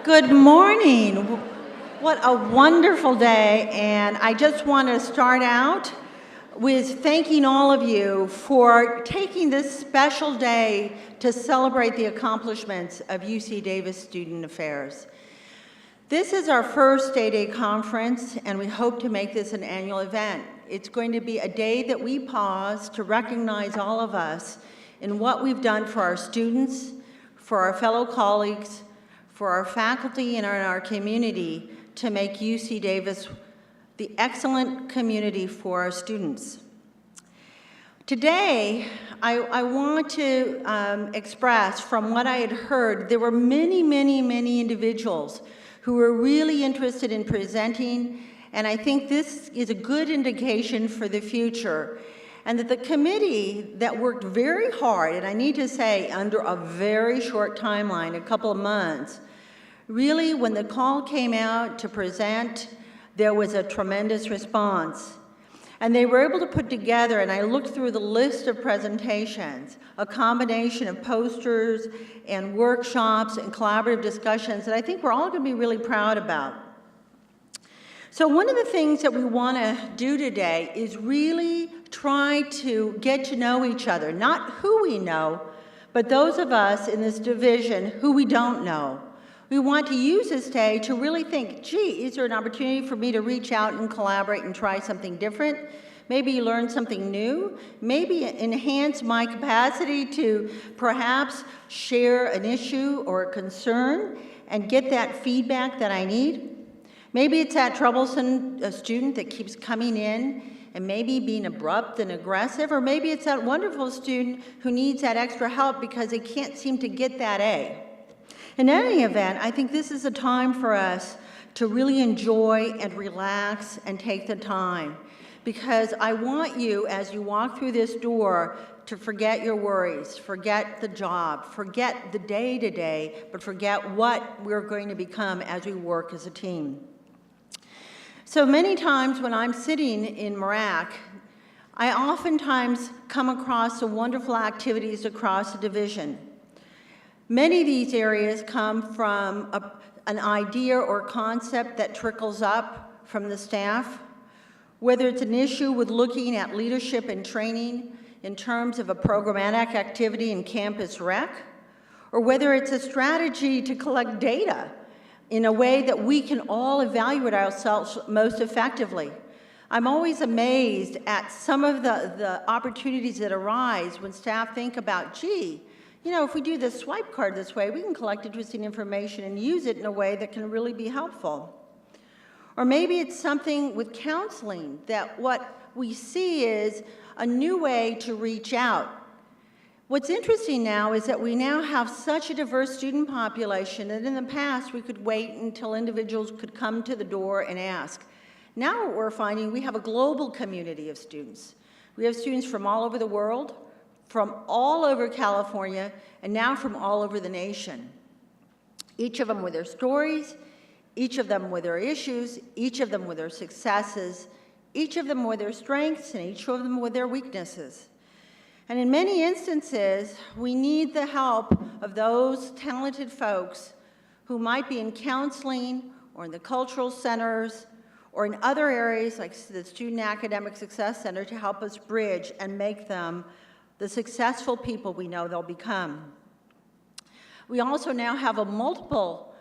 Good morning. What a wonderful day, and I just want to start out with thanking all of you for taking this special day to celebrate the accomplishments of UC Davis Student Affairs. This is our first day-to-day conference, and we hope to make this an annual event. It's going to be a day that we pause to recognize all of us in what we've done for our students, for our fellow colleagues, for our faculty, and our community to make UC Davis the excellent community for our students. Today, I want to express from what I had heard, there were many individuals who were really interested in presenting, and I think this is a good indication for the future. And that the committee that worked very hard, and I need to say under a very short timeline, a couple of months, really when the call came out to present, there was a tremendous response. And they were able to put together, and I looked through the list of presentations, a combination of posters and workshops and collaborative discussions that I think we're all going to be really proud about. So one of the things that we want to do today is really try to get to know each other, not who we know, but those of us in this division who we don't know. We want to use this day to really think, gee, is there an opportunity for me to reach out and collaborate and try something different? Maybe learn something new, maybe enhance my capacity to perhaps share an issue or a concern and get that feedback that I need. Maybe it's that troublesome student that keeps coming in and maybe being abrupt and aggressive, or maybe it's that wonderful student who needs that extra help because they can't seem to get that A. In any event, I think this is a time for us to really enjoy and relax and take the time, because I want you, as you walk through this door, to forget your worries, forget the job, forget the day-to-day, but forget what we're going to become as we work as a team. So many times when I'm sitting in MRAC, I oftentimes come across some wonderful activities across the division. Many of these areas come from an idea or concept that trickles up from the staff, whether it's an issue with looking at leadership and training in terms of a programmatic activity in campus rec, or whether it's a strategy to collect data in a way that we can all evaluate ourselves most effectively. I'm always amazed at some of the opportunities that arise when staff think about, gee, you know, if we do this swipe card this way, we can collect interesting information and use it in a way that can really be helpful. Or maybe it's something with counseling, that what we see is a new way to reach out. What's interesting now is that we now have such a diverse student population that in the past we could wait until individuals could come to the door and ask. Now what we're finding, we have a global community of students. We have students from all over the world, from all over California, and now from all over the nation. Each of them with their stories, each of them with their issues, each of them with their successes, each of them with their strengths, and each of them with their weaknesses. And in many instances, we need the help of those talented folks who might be in counseling or in the cultural centers or in other areas like the Student Academic Success Center to help us bridge and make them the successful people we know they'll become. We also now have a multiple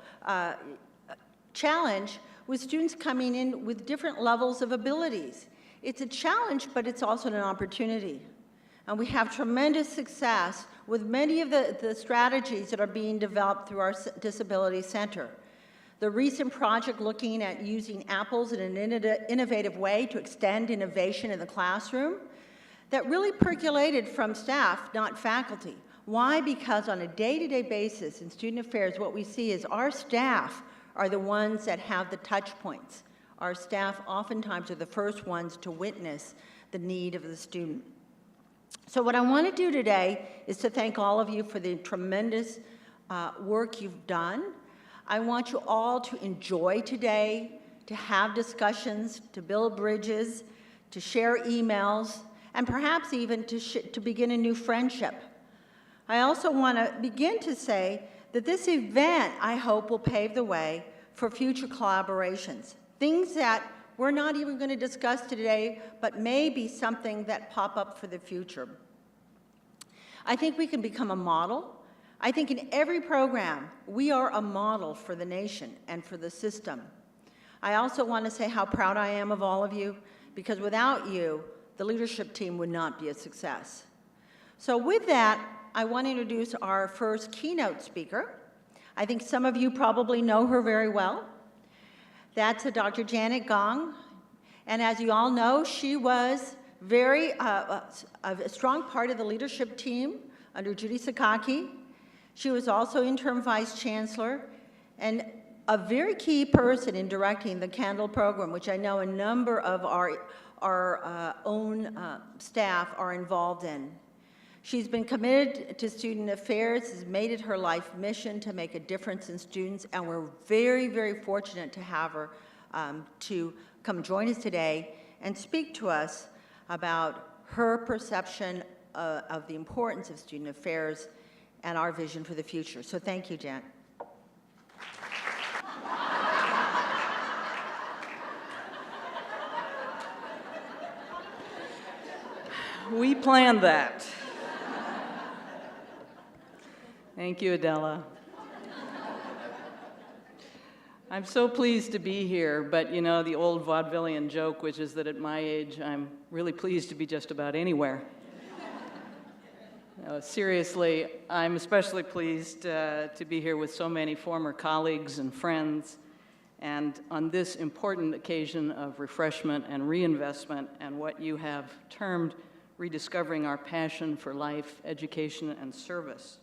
challenge with students coming in with different levels of abilities. It's a challenge, but it's also an opportunity. And we have tremendous success with many of the strategies that are being developed through our Disability Center. The recent project looking at using apples in an innovative way to extend innovation in the classroom, that really percolated from staff, not faculty. Why? Because on a day-to-day basis in student affairs, what we see is our staff are the ones that have the touch points. Our staff oftentimes are the first ones to witness the need of the student. So what I want to do today is to thank all of you for the tremendous work you've done. I want you all to enjoy today, to have discussions, to build bridges, to share emails, and perhaps even to begin a new friendship. I also want to begin to say that this event, I hope, will pave the way for future collaborations, things that we're not even going to discuss today, but may be something that pop up for the future. I think we can become a model. I think in every program, we are a model for the nation and for the system. I also want to say how proud I am of all of you, because without you, the leadership team would not be a success. So with that, I want to introduce our first keynote speaker. I think some of you probably know her very well. That's Dr. Janet Gong. And as you all know, she was a strong part of the leadership team under Judy Sakaki. She was also interim vice chancellor and a very key person in directing the Candle program, which I know a number of our own staff are involved in. She's been committed to student affairs, has made it her life mission to make a difference in students, and we're very, very fortunate to have her to come join us today and speak to us about her perception of the importance of student affairs and our vision for the future. So thank you, Jan. We planned that. Thank you, Adela. I'm so pleased to be here, but you know the old vaudevillian joke, which is that at my age, I'm really pleased to be just about anywhere. No, seriously, I'm especially pleased to be here with so many former colleagues and friends, and on this important occasion of refreshment and reinvestment and what you have termed rediscovering our passion for life, education, and service.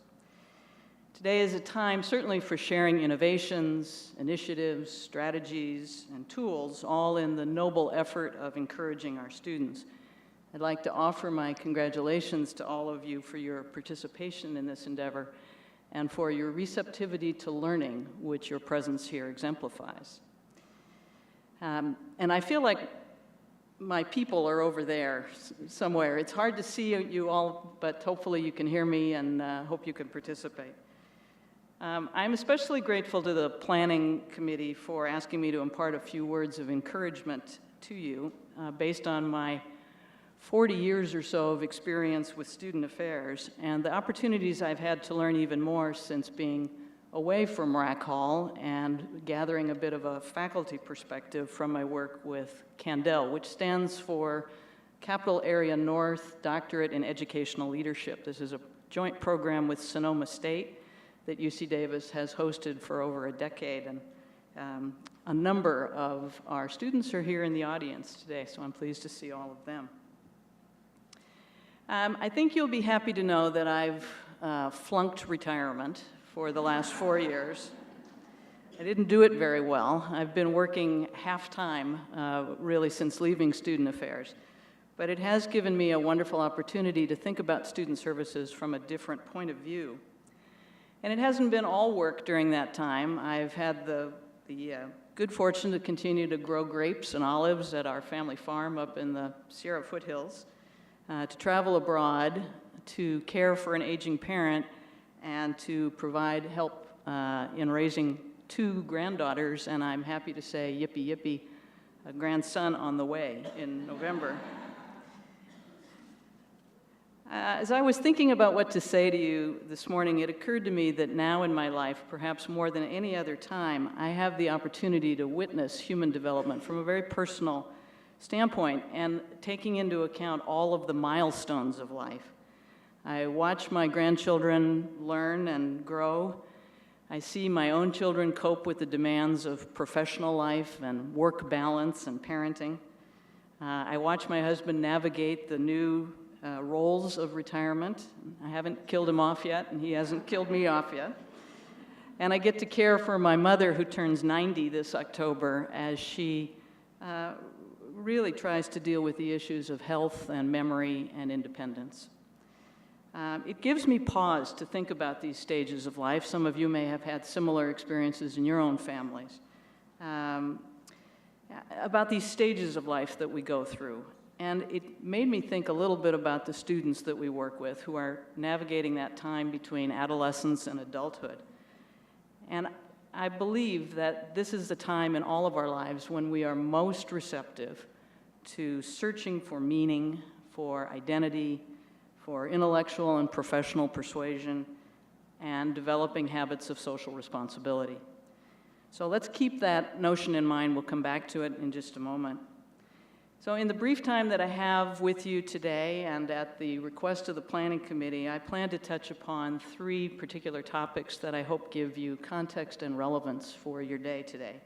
Today is a time certainly for sharing innovations, initiatives, strategies, and tools, all in the noble effort of encouraging our students. I'd like to offer my congratulations to all of you for your participation in this endeavor and for your receptivity to learning, which your presence here exemplifies. And I feel like my people are over there somewhere. It's hard to see you all, but hopefully you can hear me and hope you can participate. I'm especially grateful to the planning committee for asking me to impart a few words of encouragement to you based on my 40 years or so of experience with student affairs and the opportunities I've had to learn even more since being away from Rack Hall and gathering a bit of a faculty perspective from my work with CANDEL, which stands for Capital Area North Doctorate in Educational Leadership. This is a joint program with Sonoma State that UC Davis has hosted for over a decade, and a number of our students are here in the audience today, so I'm pleased to see all of them. I think you'll be happy to know that I've flunked retirement for the last 4 years. I didn't do it very well. I've been working half-time really since leaving student affairs, but it has given me a wonderful opportunity to think about student services from a different point of view. And it hasn't been all work during that time. I've had the good fortune to continue to grow grapes and olives at our family farm up in the Sierra foothills, to travel abroad, to care for an aging parent, and to provide help in raising 2 granddaughters, and I'm happy to say, yippee yippee, a grandson on the way in November. As I was thinking about what to say to you this morning, it occurred to me that now in my life, perhaps more than any other time, I have the opportunity to witness human development from a very personal standpoint and taking into account all of the milestones of life. I watch my grandchildren learn and grow. I see my own children cope with the demands of professional life and work balance and parenting. I watch my husband navigate the new roles of retirement. I haven't killed him off yet, and he hasn't killed me off yet. And I get to care for my mother, who turns 90 this October, as she really tries to deal with the issues of health and memory and independence. It gives me pause to think about these stages of life. Some of you may have had similar experiences in your own families. About these stages of life that we go through. And it made me think a little bit about the students that we work with who are navigating that time between adolescence and adulthood. And I believe that this is the time in all of our lives when we are most receptive to searching for meaning, for identity, for intellectual and professional persuasion, and developing habits of social responsibility. So let's keep that notion in mind. We'll come back to it in just a moment. So in the brief time that I have with you today, and at the request of the Planning Committee, I plan to touch upon 3 particular topics that I hope give you context and relevance for your day today.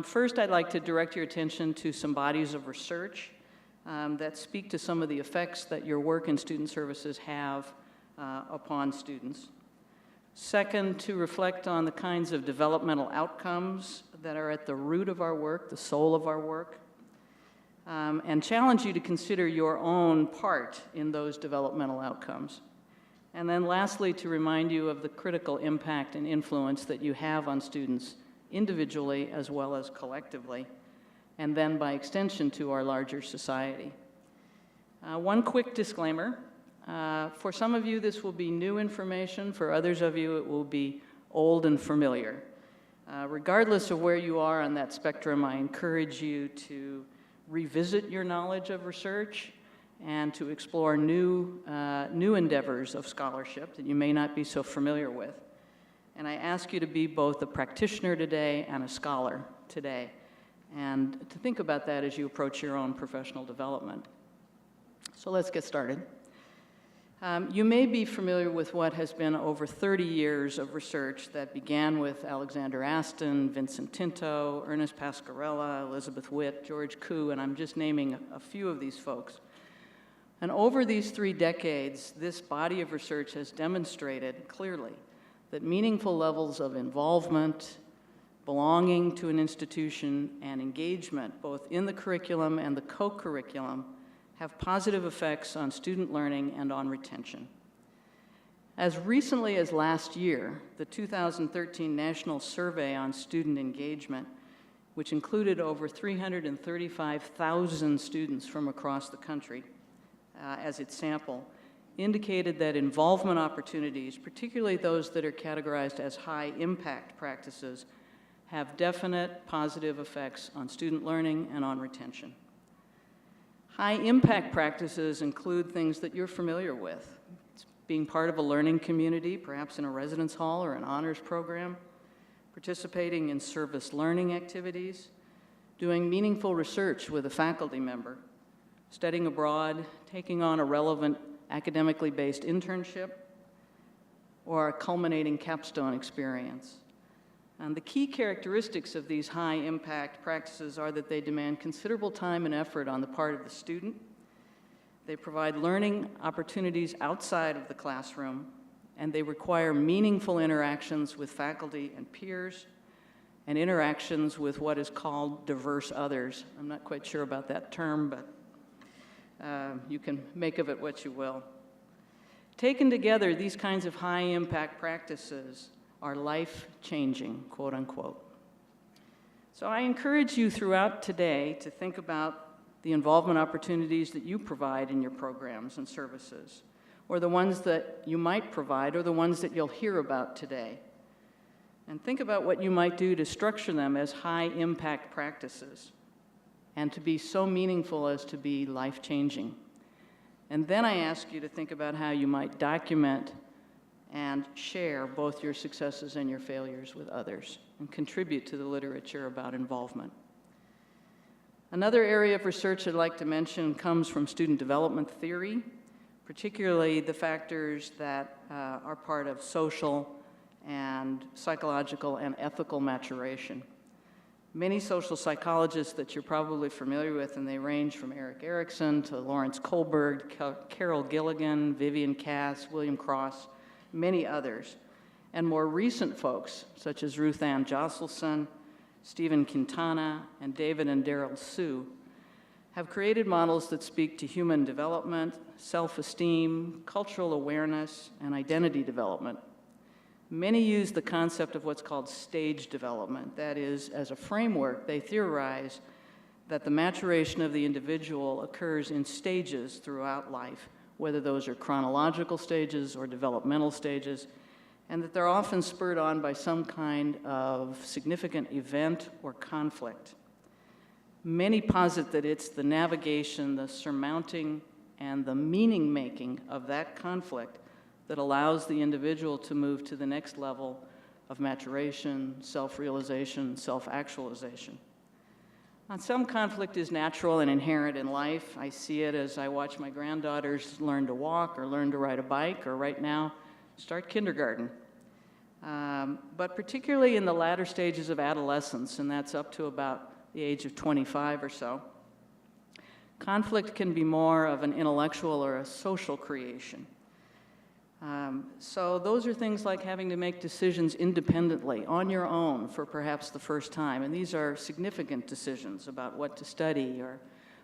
First, I'd like to direct your attention to some bodies of research that speak to some of the effects that your work in student services have upon students. Second, to reflect on the kinds of developmental outcomes that are at the root of our work, the soul of our work, and challenge you to consider your own part in those developmental outcomes. And then lastly, to remind you of the critical impact and influence that you have on students individually as well as collectively, and then by extension to our larger society. One quick disclaimer. For some of you, this will be new information. For others of you, it will be old and familiar. Regardless of where you are on that spectrum, I encourage you to revisit your knowledge of research and to explore new endeavors of scholarship that you may not be so familiar with. And I ask you to be both a practitioner today and a scholar today, and to think about that as you approach your own professional development. So let's get started. You may be familiar with what has been over 30 years of research that began with Alexander Aston, Vincent Tinto, Ernest Pascarella, Elizabeth Witt, George Koo, and I'm just naming a few of these folks. And over these 3 decades, this body of research has demonstrated clearly that meaningful levels of involvement, belonging to an institution, and engagement, both in the curriculum and the co-curriculum, have positive effects on student learning and on retention. As recently as last year, the 2013 National Survey on Student Engagement, which included over 335,000 students from across the country as its sample, indicated that involvement opportunities, particularly those that are categorized as high-impact practices, have definite positive effects on student learning and on retention. High-impact practices include things that you're familiar with. It's being part of a learning community, perhaps in a residence hall or an honors program, participating in service learning activities, doing meaningful research with a faculty member, studying abroad, taking on a relevant academically based internship, or a culminating capstone experience. And the key characteristics of these high-impact practices are that they demand considerable time and effort on the part of the student. They provide learning opportunities outside of the classroom, and they require meaningful interactions with faculty and peers, and interactions with what is called diverse others. I'm not quite sure about that term, but you can make of it what you will. Taken together, these kinds of high-impact practices are life-changing, quote unquote. So I encourage you throughout today to think about the involvement opportunities that you provide in your programs and services, or the ones that you might provide, or the ones that you'll hear about today. And think about what you might do to structure them as high-impact practices and to be so meaningful as to be life-changing. And then I ask you to think about how you might document and share both your successes and your failures with others, and contribute to the literature about involvement. Another area of research I'd like to mention comes from student development theory, particularly the factors that are part of social and psychological and ethical maturation. Many social psychologists that you're probably familiar with, and they range from Erik Erikson to Lawrence Kohlberg, Carol Gilligan, Vivian Cass, William Cross, many others, and more recent folks such as Ruth Ann Josselson, Stephen Quintana, and David and Daryl Sue have created models that speak to human development, self-esteem, cultural awareness, and identity development. Many use the concept of what's called stage development. That is, as a framework, they theorize that the maturation of the individual occurs in stages throughout life, whether those are chronological stages or developmental stages, and that they're often spurred on by some kind of significant event or conflict. Many posit that it's the navigation, the surmounting, and the meaning-making of that conflict that allows the individual to move to the next level of maturation, self-realization, self-actualization. Some conflict is natural and inherent in life. I see it as I watch my granddaughters learn to walk or learn to ride a bike, or right now, start kindergarten. But particularly in the latter stages of adolescence, and that's up to about the age of 25 or so, conflict can be more of an intellectual or a social creation. So those are things like having to make decisions independently, on your own, for perhaps the first time. And these are significant decisions about what to study or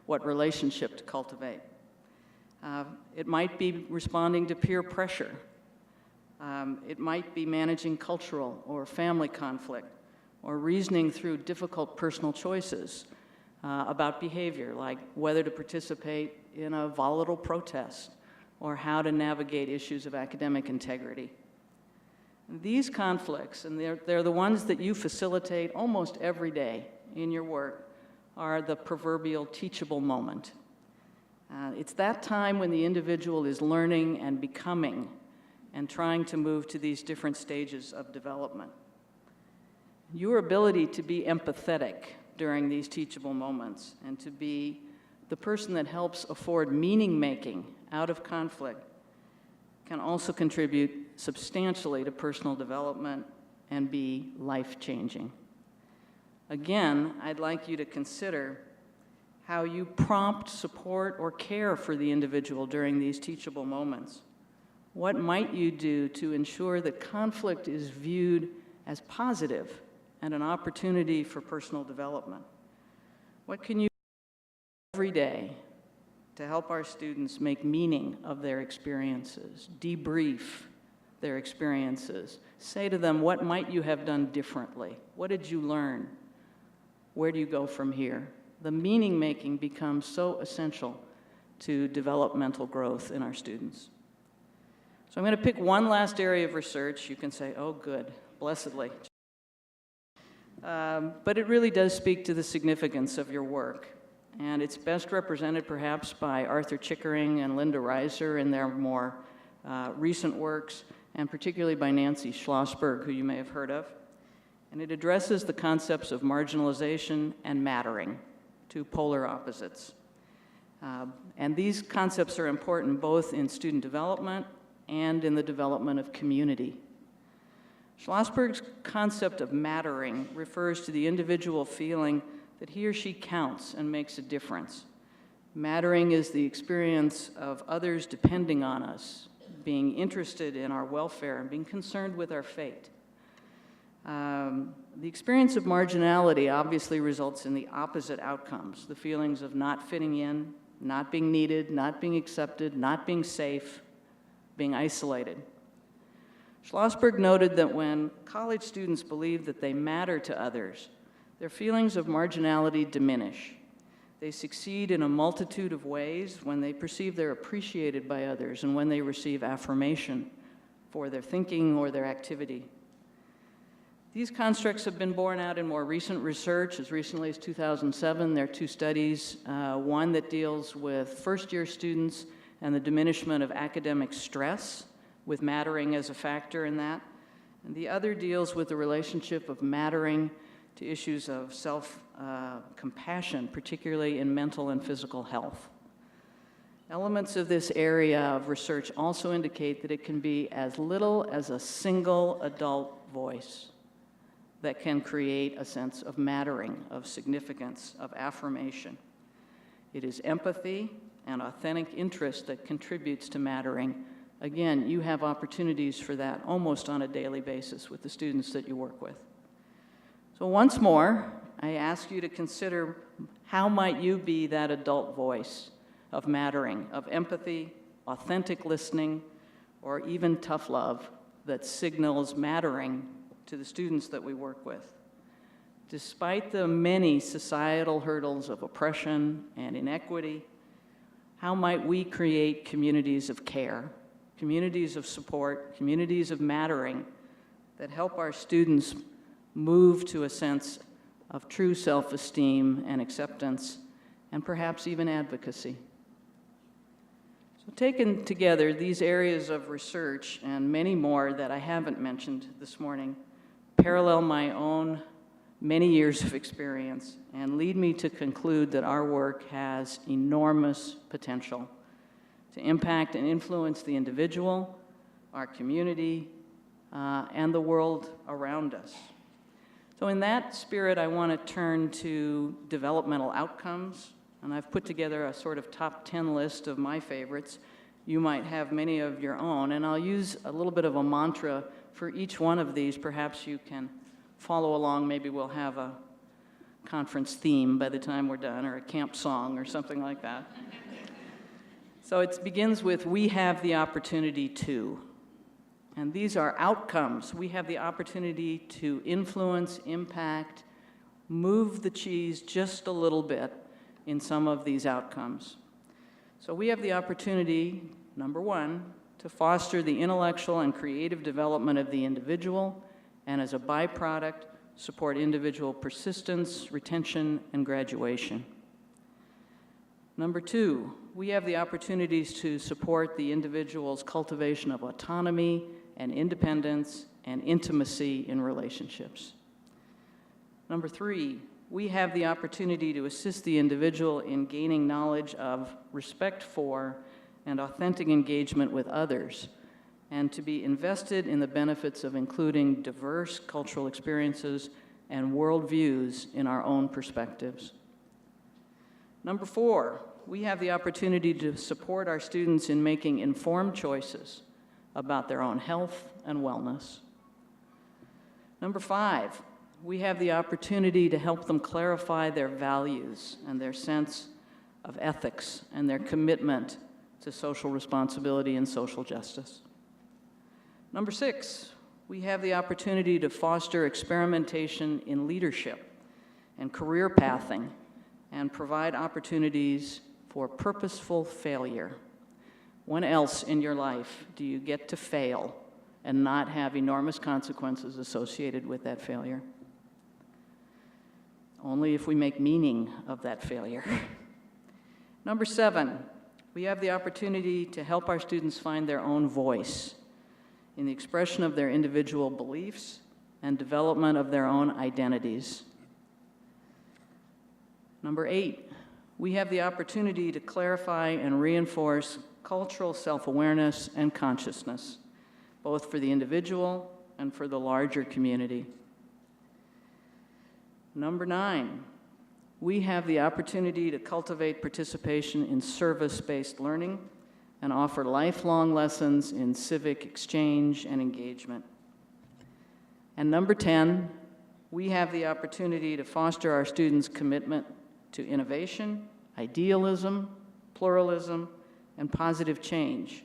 what relationship to cultivate. It might be responding to peer pressure. It might be managing cultural or family conflict, or reasoning through difficult personal choices about behavior, like whether to participate in a volatile protest, or how to navigate issues of academic integrity. These conflicts, and they're the ones that you facilitate almost every day in your work, are the proverbial teachable moment. It's that time when the individual is learning and becoming and trying to move to these different stages of development. Your ability to be empathetic during these teachable moments and to be the person that helps afford meaning-making out of conflict can also contribute substantially to personal development and be life-changing. Again, I'd like you to consider how you prompt, support, or care for the individual during these teachable moments. What might you do to ensure that conflict is viewed as positive and an opportunity for personal development? What can you do every day to help our students make meaning of their experiences, debrief their experiences, say to them, what might you have done differently? What did you learn? Where do you go from here? The meaning-making becomes so essential to developmental growth in our students. So I'm going to pick one last area of research. You can say, oh, good, blessedly. But it really does speak to the significance of your work. And it's best represented perhaps by Arthur Chickering and Linda Reiser in their more recent works, and particularly by Nancy Schlossberg, who you may have heard of. And it addresses the concepts of marginalization and mattering, two polar opposites. And these concepts are important both in student development and in the development of community. Schlossberg's concept of mattering refers to the individual feeling that he or she counts and makes a difference. Mattering is the experience of others depending on us, being interested in our welfare and being concerned with our fate. The experience of marginality obviously results in the opposite outcomes, the feelings of not fitting in, not being needed, not being accepted, not being safe, being isolated. Schlossberg noted that when college students believe that they matter to others, their feelings of marginality diminish. They succeed in a multitude of ways when they perceive they're appreciated by others and when they receive affirmation for their thinking or their activity. These constructs have been borne out in more recent research. As recently as 2007, there are two studies, one that deals with first-year students and the diminishment of academic stress, with mattering as a factor in that. And the other deals with the relationship of mattering to issues of self-compassion, particularly in mental and physical health. Elements of this area of research also indicate that it can be as little as a single adult voice that can create a sense of mattering, of significance, of affirmation. It is empathy and authentic interest that contributes to mattering. Again, you have opportunities for that almost on a daily basis with the students that you work with. So once more, I ask you to consider how might you be that adult voice of mattering, of empathy, authentic listening, or even tough love that signals mattering to the students that we work with. Despite the many societal hurdles of oppression and inequity, how might we create communities of care, communities of support, communities of mattering that help our students move to a sense of true self-esteem and acceptance, and perhaps even advocacy. So taken together, these areas of research and many more that I haven't mentioned this morning parallel my own many years of experience and lead me to conclude that our work has enormous potential to impact and influence the individual, our community, and the world around us. So in that spirit, I want to turn to developmental outcomes, and I've put together a sort of top 10 list of my favorites. You might have many of your own, and I'll use a little bit of a mantra for each one of these. Perhaps you can follow along. Maybe we'll have a conference theme by the time we're done, or a camp song or something like that. So it begins with, we have the opportunity to. And these are outcomes. We have the opportunity to influence, impact, move the cheese just a little bit in some of these outcomes. So we have the opportunity, number one, to foster the intellectual and creative development of the individual, and as a byproduct, support individual persistence, retention, and graduation. Number two, we have the opportunities to support the individual's cultivation of autonomy and independence and intimacy in relationships. Number three, we have the opportunity to assist the individual in gaining knowledge of, respect for, and authentic engagement with others, and to be invested in the benefits of including diverse cultural experiences and worldviews in our own perspectives. Number four, we have the opportunity to support our students in making informed choices about their own health and wellness. Number five, we have the opportunity to help them clarify their values and their sense of ethics and their commitment to social responsibility and social justice. Number six, we have the opportunity to foster experimentation in leadership and career pathing and provide opportunities for purposeful failure. When else in your life do you get to fail and not have enormous consequences associated with that failure? Only if we make meaning of that failure. Number seven, we have the opportunity to help our students find their own voice in the expression of their individual beliefs and development of their own identities. Number eight, we have the opportunity to clarify and reinforce cultural self-awareness and consciousness, both for the individual and for the larger community. Number nine, we have the opportunity to cultivate participation in service-based learning and offer lifelong lessons in civic exchange and engagement. And number 10, we have the opportunity to foster our students' commitment to innovation, idealism, pluralism, and positive change,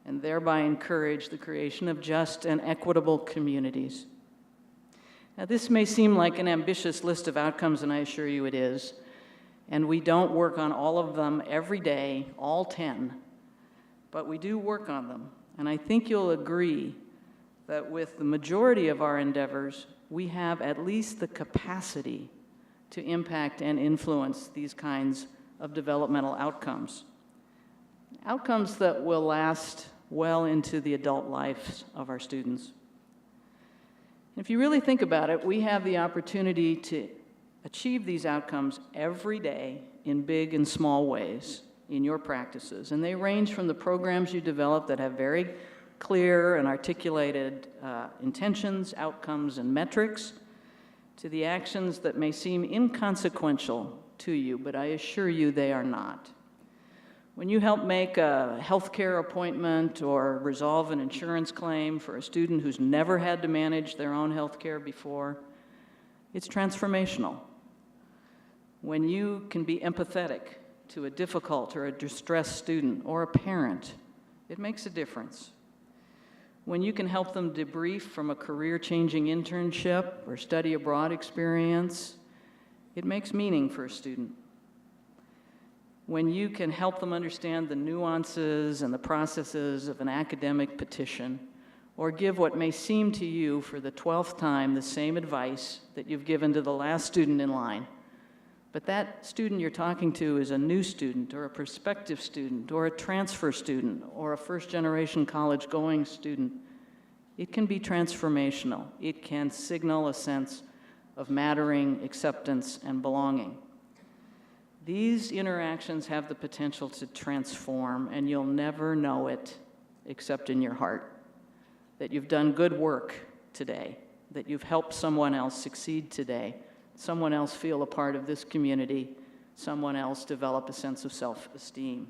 and thereby encourage the creation of just and equitable communities. Now, this may seem like an ambitious list of outcomes, and I assure you it is, and we don't work on all of them every day, all 10, but we do work on them, and I think you'll agree that with the majority of our endeavors, we have at least the capacity to impact and influence these kinds of developmental outcomes. Outcomes that will last well into the adult lives of our students. If you really think about it, we have the opportunity to achieve these outcomes every day in big and small ways in your practices. And they range from the programs you develop that have very clear and articulated intentions, outcomes, and metrics, to the actions that may seem inconsequential to you, but I assure you they are not. When you help make a healthcare appointment or resolve an insurance claim for a student who's never had to manage their own healthcare before, it's transformational. When you can be empathetic to a difficult or a distressed student or a parent, it makes a difference. When you can help them debrief from a career-changing internship or study abroad experience, it makes meaning for a student. When you can help them understand the nuances and the processes of an academic petition or give what may seem to you for the 12th time the same advice that you've given to the last student in line. But that student you're talking to is a new student, or a prospective student, or a transfer student, or a first-generation college-going student. It can be transformational. It can signal a sense of mattering, acceptance, and belonging. These interactions have the potential to transform, and you'll never know it except in your heart. That you've done good work today, that you've helped someone else succeed today, someone else feel a part of this community, someone else develop a sense of self-esteem.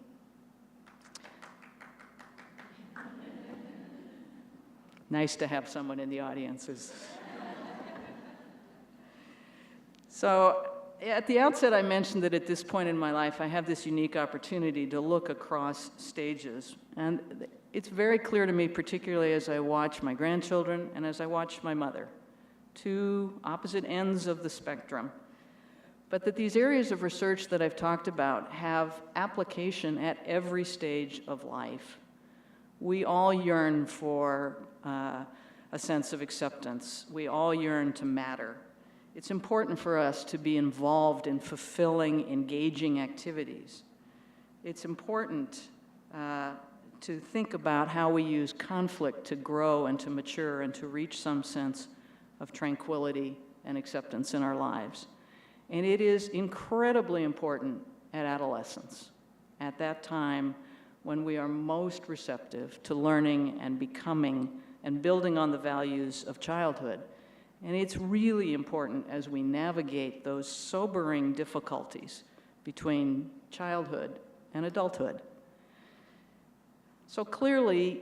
Nice to have someone in the audience. So at the outset, I mentioned that at this point in my life, I have this unique opportunity to look across stages. And it's very clear to me, particularly as I watch my grandchildren and as I watch my mother, two opposite ends of the spectrum, but that these areas of research that I've talked about have application at every stage of life. We all yearn for a sense of acceptance. We all yearn to matter. It's important for us to be involved in fulfilling, engaging activities. It's important to think about how we use conflict to grow and to mature and to reach some sense of tranquility and acceptance in our lives. And it is incredibly important at adolescence, at that time when we are most receptive to learning and becoming and building on the values of childhood. And it's really important as we navigate those sobering difficulties between childhood and adulthood. So clearly,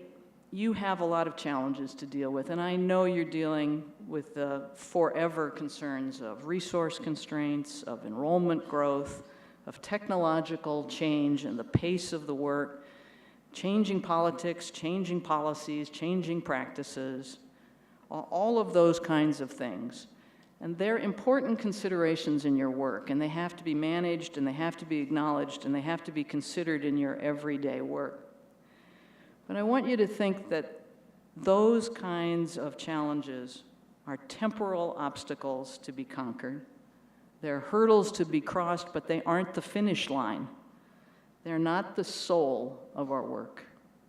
you have a lot of challenges to deal with, and I know you're dealing with the forever concerns of resource constraints, of enrollment growth, of technological change and the pace of the work, changing politics, changing policies, changing practices, all of those kinds of things. And they're important considerations in your work, and they have to be managed, and they have to be acknowledged, and they have to be considered in your everyday work. But I want you to think that those kinds of challenges are temporal obstacles to be conquered. They're hurdles to be crossed, but they aren't the finish line. They're not the soul of our work.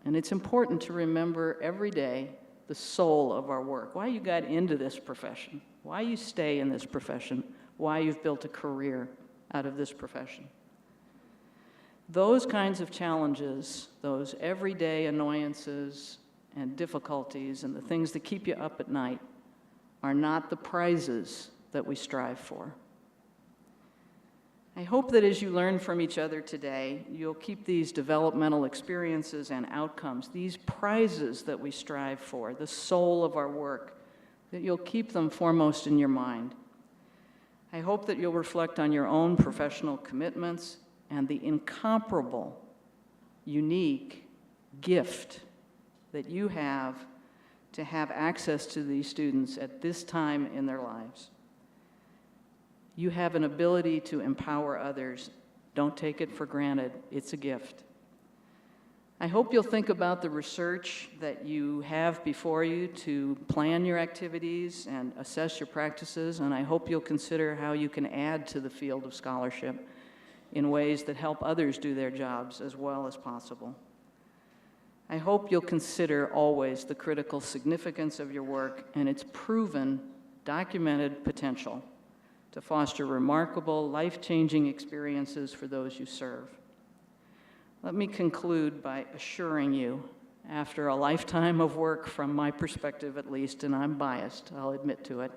And it's important to remember every day the soul of our work, why you got into this profession, why you stay in this profession, why you've built a career out of this profession. Those kinds of challenges, those everyday annoyances and difficulties and the things that keep you up at night are not the prizes that we strive for. I hope that as you learn from each other today, you'll keep these developmental experiences and outcomes, these prizes that we strive for, the soul of our work, that you'll keep them foremost in your mind. I hope that you'll reflect on your own professional commitments and the incomparable, unique gift that you have to have access to these students at this time in their lives. You have an ability to empower others. Don't take it for granted. It's a gift. I hope you'll think about the research that you have before you to plan your activities and assess your practices, and I hope you'll consider how you can add to the field of scholarship in ways that help others do their jobs as well as possible. I hope you'll consider always the critical significance of your work and its proven, documented potential to foster remarkable, life-changing experiences for those you serve. Let me conclude by assuring you, after a lifetime of work from my perspective at least, and I'm biased, I'll admit to it,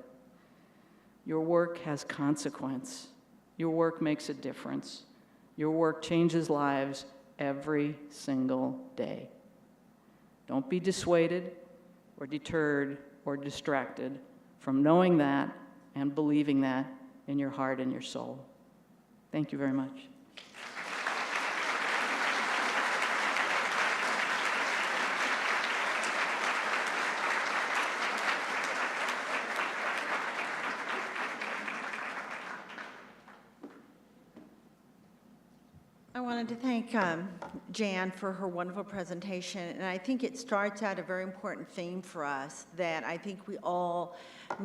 your work has consequence. Your work makes a difference. Your work changes lives every single day. Don't be dissuaded or deterred or distracted from knowing that and believing that in your heart and your soul. Thank you very much. I wanted to thank Jan for her wonderful presentation, and I think it starts out a very important theme for us that I think we all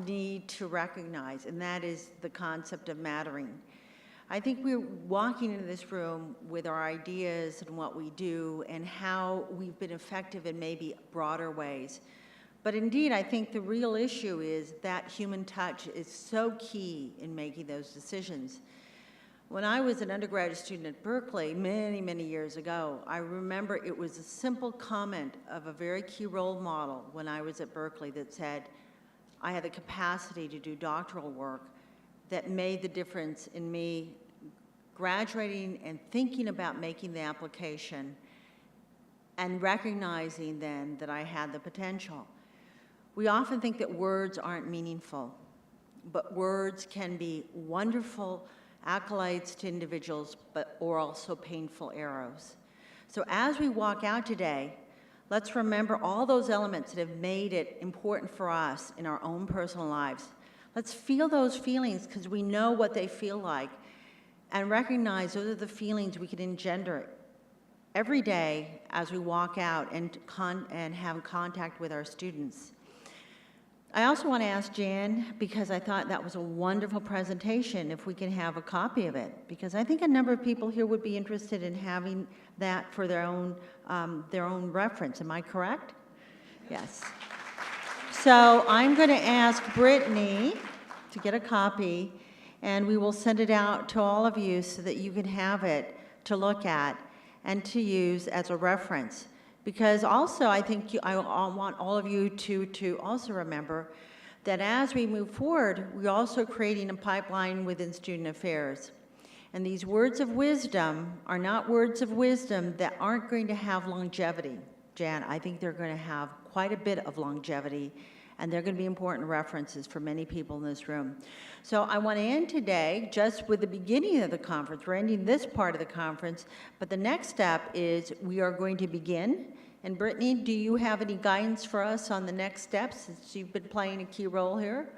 need to recognize, and that is the concept of mattering. I think we're walking into this room with our ideas and what we do and how we've been effective in maybe broader ways. But indeed, I think the real issue is that human touch is so key in making those decisions. When I was an undergraduate student at Berkeley many, many years ago, I remember it was a simple comment of a very key role model when I was at Berkeley that said, I had the capacity to do doctoral work that made the difference in me graduating and thinking about making the application and recognizing then that I had the potential. We often think that words aren't meaningful, but words can be wonderful accolades to individuals, or also painful arrows. So as we walk out today, let's remember all those elements that have made it important for us in our own personal lives. Let's feel those feelings because we know what they feel like, and recognize those are the feelings we can engender every day as we walk out and have contact with our students. I also want to ask Jan, because I thought that was a wonderful presentation, if we can have a copy of it, because I think a number of people here would be interested in having that for their own reference. Am I correct? Yes. So I'm going to ask Brittany to get a copy, and we will send it out to all of you so that you can have it to look at and to use as a reference. Because also, I think I want all of you to also remember that as we move forward, we're also creating a pipeline within student affairs. And these words of wisdom are not words of wisdom that aren't going to have longevity. Jan, I think they're going to have quite a bit of longevity, and they're going to be important references for many people in this room. So I want to end today just with the beginning of the conference. We're ending this part of the conference, but the next step is we are going to begin. And Brittany, do you have any guidance for us on the next steps since you've been playing a key role here?